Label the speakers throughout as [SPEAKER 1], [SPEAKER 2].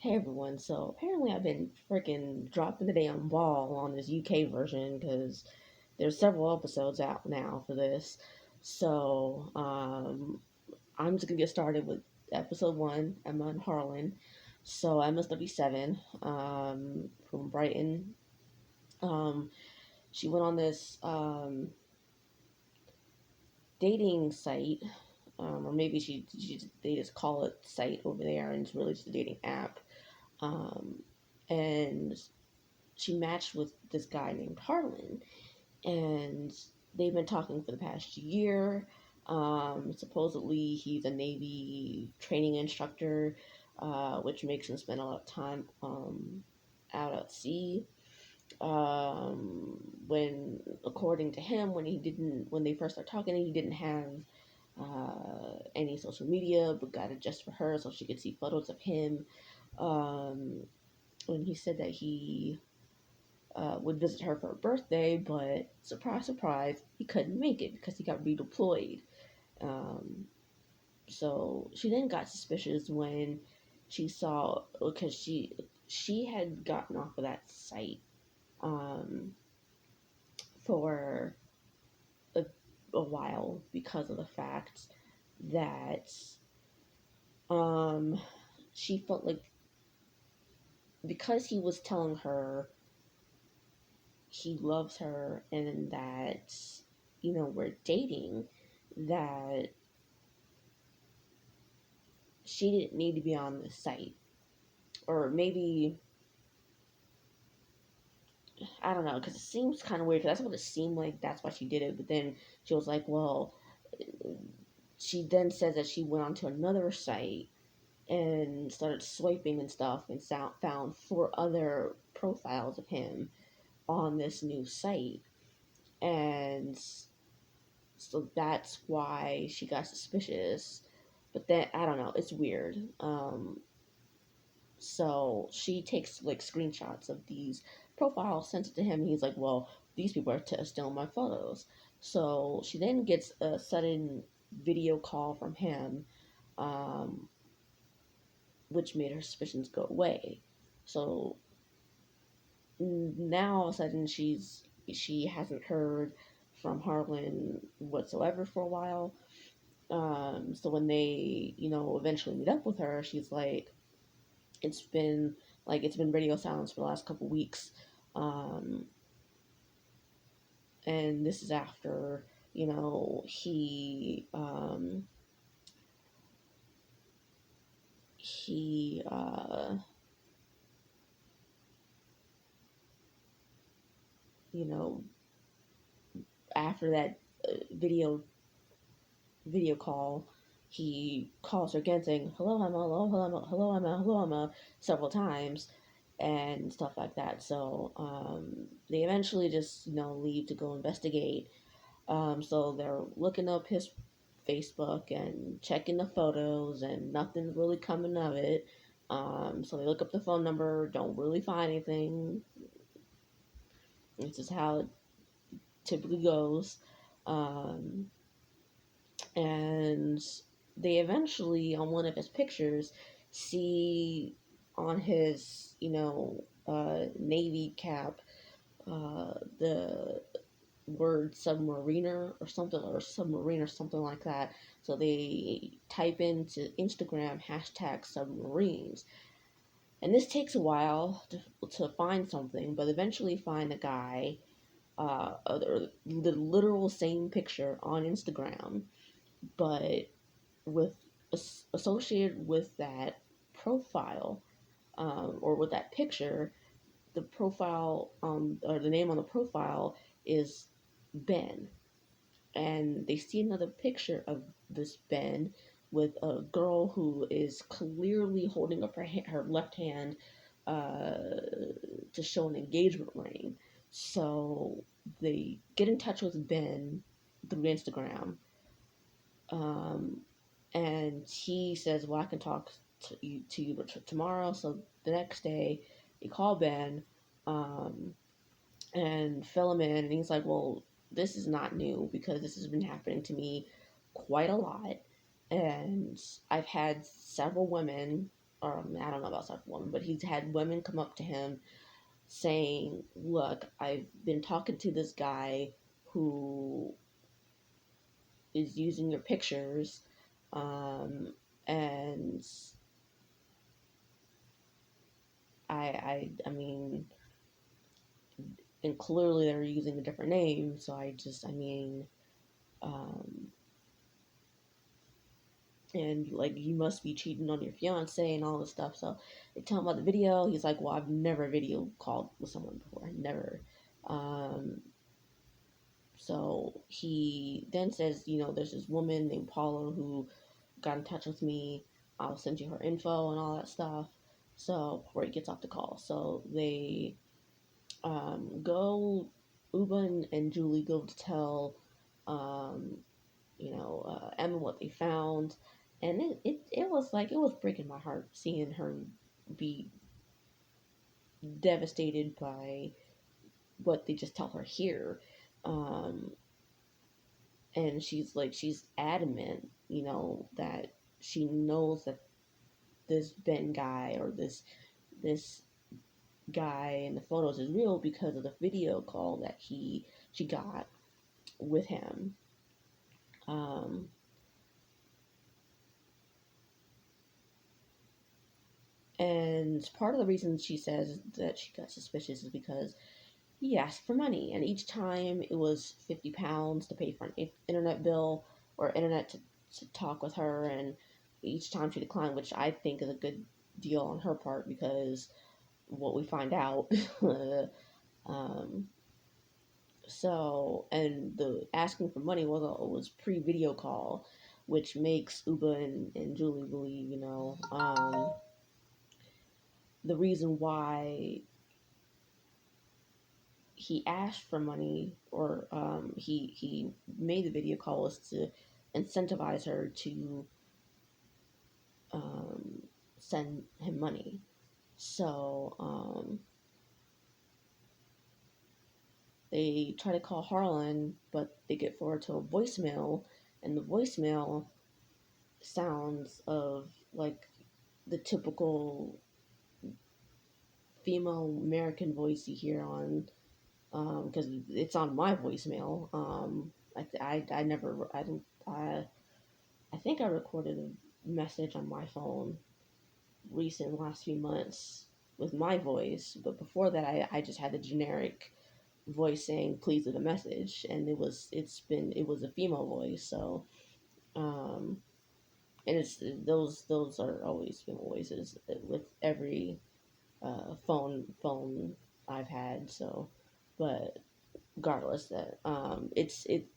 [SPEAKER 1] Hey everyone, so apparently I've been freaking dropping the damn ball on this UK version because there's several episodes out now for this. So, I'm just gonna get started with episode one, Emma and Harlan. So, Emma's 37, from Brighton. Um, she went on this dating site, or maybe they just call it site over there, and it's really just a dating app. Um, and she matched with this guy named Harlan, and they've been talking for the past year. Supposedly, he's a Navy training instructor, which makes him spend a lot of time out at sea. When, according to him, when they first started talking, he didn't have any social media, but got it just for her so she could see photos of him. Um, when he said that he would visit her for her birthday, but surprise, surprise, he couldn't make it because he got redeployed. Um, so she then got suspicious when she saw, because she had gotten off of that site um, for a, a while because of the fact that um, she felt like because he was telling her he loves her and that we're dating, that she didn't need to be on the site. Or maybe, I don't know, because it seems kind of weird, because that's what it seemed like, that's why she did it. But then she was like, well, she then says that she went onto another site and started swiping and stuff and found four other profiles of him on this new site. And so that's why she got suspicious. But then, I don't know, it's weird. So she takes like screenshots of these profiles, sends it to him, and he's like, well, these people are stealing my photos. So she then gets a sudden video call from him, um, which made her suspicions go away. So now all of a sudden she hasn't heard from Harlan whatsoever for a while. So when they, eventually meet up with her, she's like, it's been it's been radio silence for the last couple weeks. Um, and this is after, he you know, after that video call, he calls her again saying, hello, Emma, hello, hello, Emma, hello, Emma, hello, Emma, several times and stuff like that. So they eventually just, leave to go investigate. So they're looking up his Facebook and checking the photos, and nothing's really coming of it. So they look up the phone number, don't really find anything. This is how it typically goes. Um, and they eventually, on one of his pictures, see on his, Navy cap, the word submariner or something like that. So they type into Instagram hashtag submarines. And this takes a while to find something, but eventually find a guy, the literal same picture on Instagram, but with associated with that profile, or with that picture, the profile, or the name on the profile is Ben. And they see another picture of this Ben with a girl who is clearly holding up her left hand, uh, to show an engagement ring. So they get in touch with Ben through Instagram, um, and he says, "Well, I can talk to you tomorrow." So the next day, they call Ben, um, and fill him in, and he's like, "Well, this is not new because this has been happening to me quite a lot, and I've had several women I don't know about such woman, but he's had women come up to him saying, "Look, I've been talking to this guy who is using your pictures, um, and I mean, and clearly they're using a different name. So um, and like you must be cheating on your fiance and all this stuff." So they tell him about the video. He's like, "Well, I've never video called with someone before. Never." Um, so he then says, "There's this woman named Paula who got in touch with me. I'll send you her info and all that stuff." So before he gets off the call, so they go. Uba and Julie go to tell um, Emma what they found, and it was like it was breaking my heart seeing her be devastated by what they just tell her here. Um, and she's adamant, that she knows that this Ben guy or this guy in the photos is real because of the video call that she got with him. Um, and part of the reason she says that she got suspicious is because he asked for money, and each time it was £50 to pay for an internet bill or internet to talk with her, and each time she declined, which I think is a good deal on her part because what we find out. um, and the asking for money was pre-video call, which makes Uba and Julie believe, the reason why he asked for money or he made the video call was to incentivize her to um, send him money. So they try to call Harlan, but they get forwarded to a voicemail, and the voicemail sounds of like the typical female American voice you hear on, because it's on my voicemail. I never I don't I think I recorded a message on my phone last few months with my voice, but before that I just had the generic voice saying please leave a message, and it was a female voice. So um and it's those are always female voices with every phone I've had. So but regardless, that it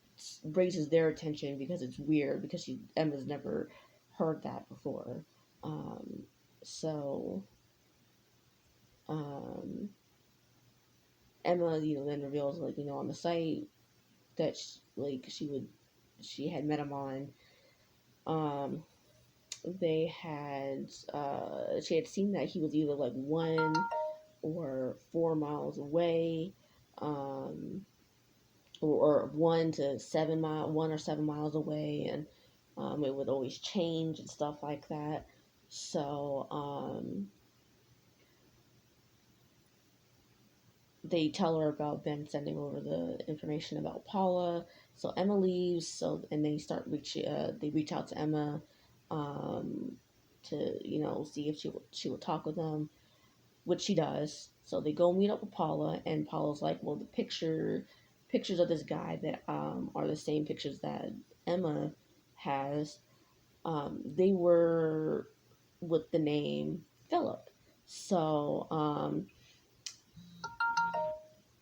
[SPEAKER 1] raises their attention because it's weird because Emma's never heard that before. um so um Emma, then reveals, like, on the site that she had met him on. um they had she had seen that he was either like 1 or 4 miles away, um or 1 or 7 miles away, and it would always change and stuff like that. So they tell her about Ben sending over the information about Paula. So Emma leaves. And they reach out to Emma, um, to see if she will talk with them, which she does. So they go meet up with Paula, and Paula's like, "Well, the pictures of this guy that are the same pictures that Emma has. They were with the name Philip." So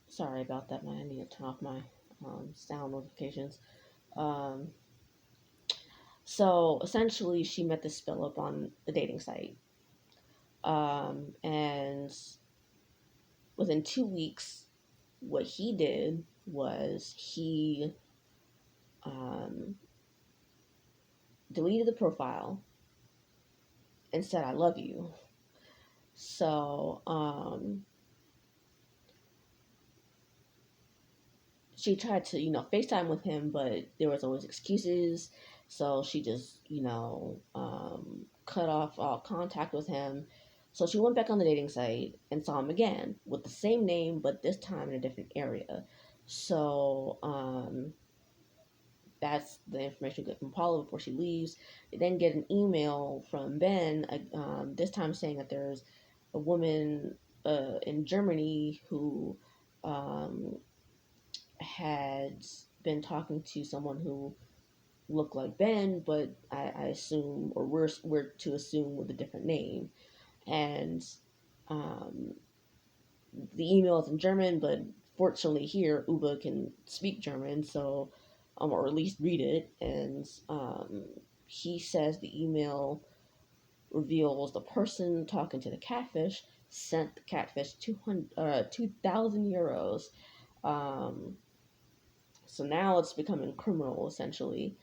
[SPEAKER 1] sorry about that, man. I need to turn off my sound notifications. Um, so essentially, she met this Philip on the dating site, and within 2 weeks, what he did was he um, deleted the profile and said, "I love you." So she tried to, FaceTime with him, but there was always excuses. So she just, cut off all contact with him. So she went back on the dating site and saw him again with the same name, but this time in a different area. So that's the information we get from Paula before she leaves. They then get an email from Ben, this time saying that there's a woman in Germany who um, had been talking to someone who looked like Ben, but I assume, or we're to assume, with a different name. And um, the email is in German, but fortunately here Uba can speak German, so or at least read it. And he says the email reveals the person talking to the catfish sent the catfish 2,000 euros. Um, so now it's becoming criminal essentially.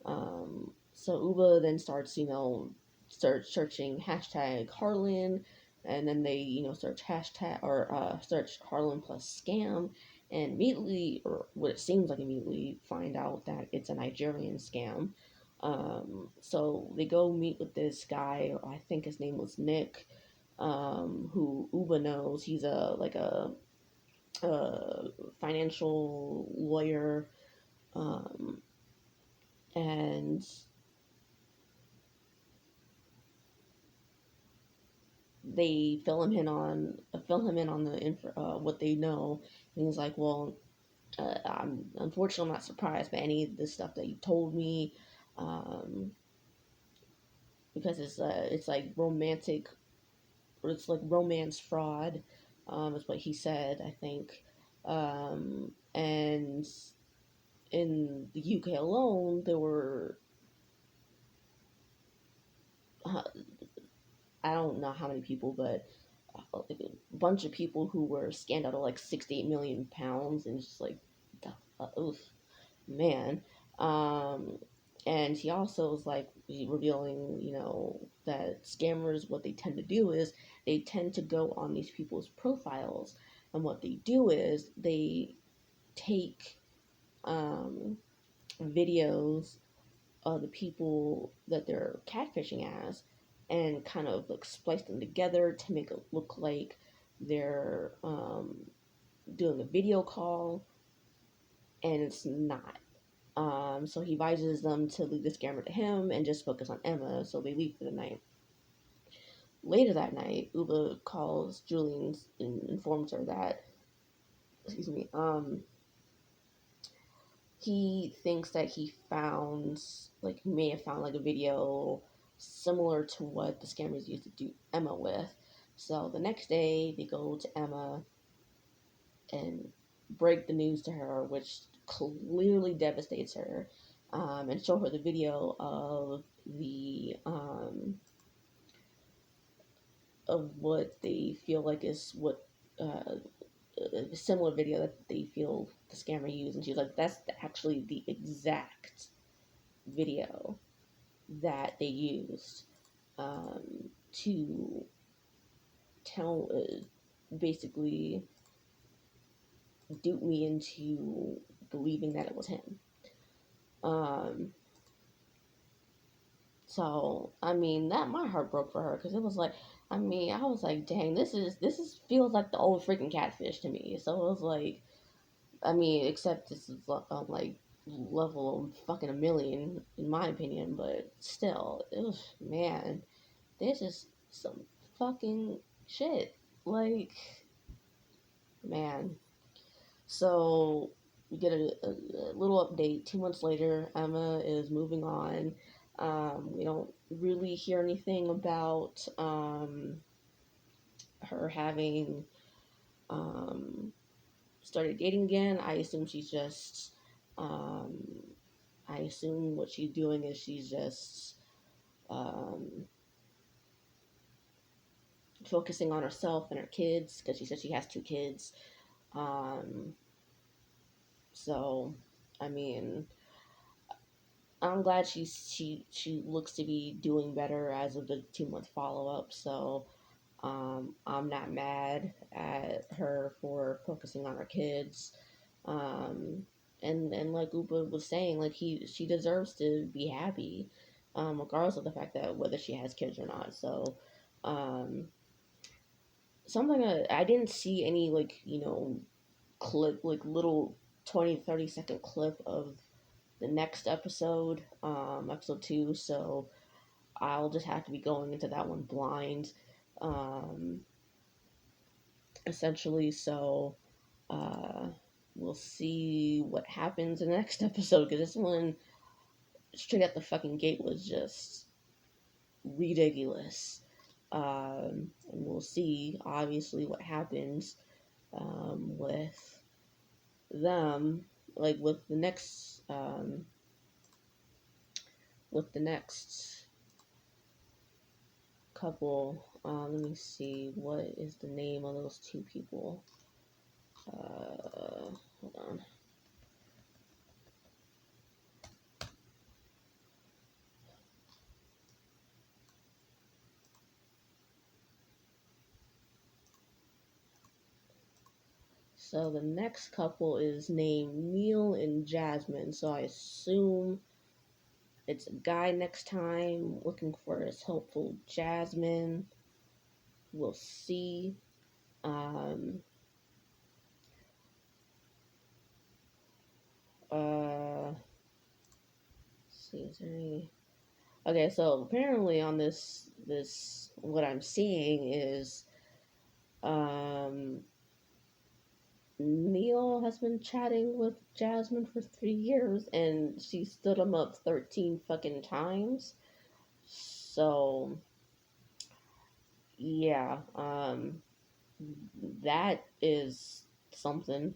[SPEAKER 1] So Uba then starts, start searching hashtag Harlin, and then they, search hashtag or search Harlan plus scam, and immediately, or what it seems like immediately, find out that it's a Nigerian scam. So they go meet with this guy. I think his name was Nick, who Uba knows. He's a financial lawyer, um, and they fill him in on the what they know. And he's like, well, I'm unfortunately I'm not surprised by any of the stuff that you told me, um, because it's like romantic, or it's like romance fraud, is what he said, I think. And in the UK alone, there were, uh, I don't know how many people, but like a bunch of people who were scammed out of like 68 million pounds, and it's just like, oof, man. Um, and he also was like revealing, that scammers, what they tend to do is they tend to go on these people's profiles, and what they do is they take videos of the people that they're catfishing as, and kind of like splice them together to make it look like they're doing a video call, and it's not. So he advises them to leave the scammer to him and just focus on Emma, so they leave for the night. Later that night, Uba calls Julie and informs her that, excuse me, he thinks that he may have found like a video similar to what the scammers used to do Emma with. So the next day, they go to Emma and break the news to her, which clearly devastates her, and show her the video of what they feel like is what a similar video that they feel the scammer used, and she's like, "That's actually the exact video that they used to tell, basically dupe me into believing that it was him." Um, so I mean, that my heart broke for her, because it was like, I mean, I was like, dang, this is feels like the old freaking Catfish to me. So it was like, I mean, except this is like level of fucking a million in my opinion, but still, it was, man, this is some fucking shit. Like, man. So we get a little update. 2 months later, Emma is moving on. We don't really hear anything about her having um, started dating again. Um, I assume what she's doing is she's just um, focusing on herself and her kids, because she said she has 2 kids. Um, so, I mean, I'm glad she looks to be doing better as of the 2 month follow up. So I'm not mad at her for focusing on her kids. Um, and like Upa was saying, like she deserves to be happy. regardless of the fact that whether she has kids or not. So, um, something I didn't see any like clip like little 20 to 30 second clip of the next episode, episode 2. So I'll just have to be going into that one blind, um, essentially. So uh, we'll see what happens in the next episode because this one straight at the fucking gate was just ridiculous. And we'll see, obviously, what happens with them, like with the next couple. Let me see, what is the name of those two people? Hold on. So the next couple is named Neil and Jasmine. So I assume it's a guy next time looking for his hopeful Jasmine. We'll see. Um, let's see, is there any? Okay, so apparently on this what I'm seeing is um Neil has been chatting with Jasmine for 3 years and she stood him up 13 fucking times. So yeah, that is something.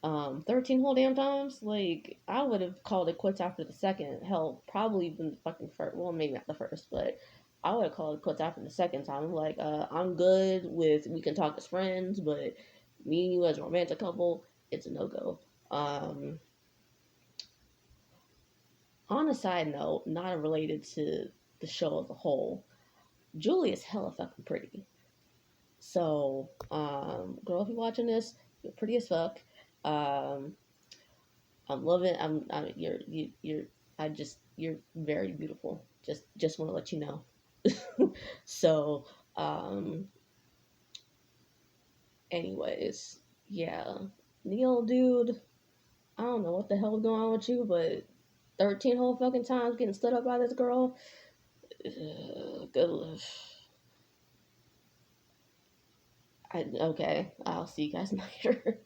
[SPEAKER 1] 13 whole damn times? Like, I would have called it quits after the second. Hell, probably even the fucking first. Well, maybe not the first, but I would have called it quits after the second time. I'm like, I'm good with we can talk as friends, but me and you as a romantic couple, it's a no go. On a side note, not related to the show as a whole, Julie is hella fucking pretty. So, girl, if you're watching this, you're pretty as fuck. Um, I'm loving. You're. You're very beautiful. Just want to let you know. So, um, anyways, yeah, Neil, dude, I don't know what the hell's going on with you, but 13 whole fucking times getting stood up by this girl. Good. Okay, I'll see you guys later.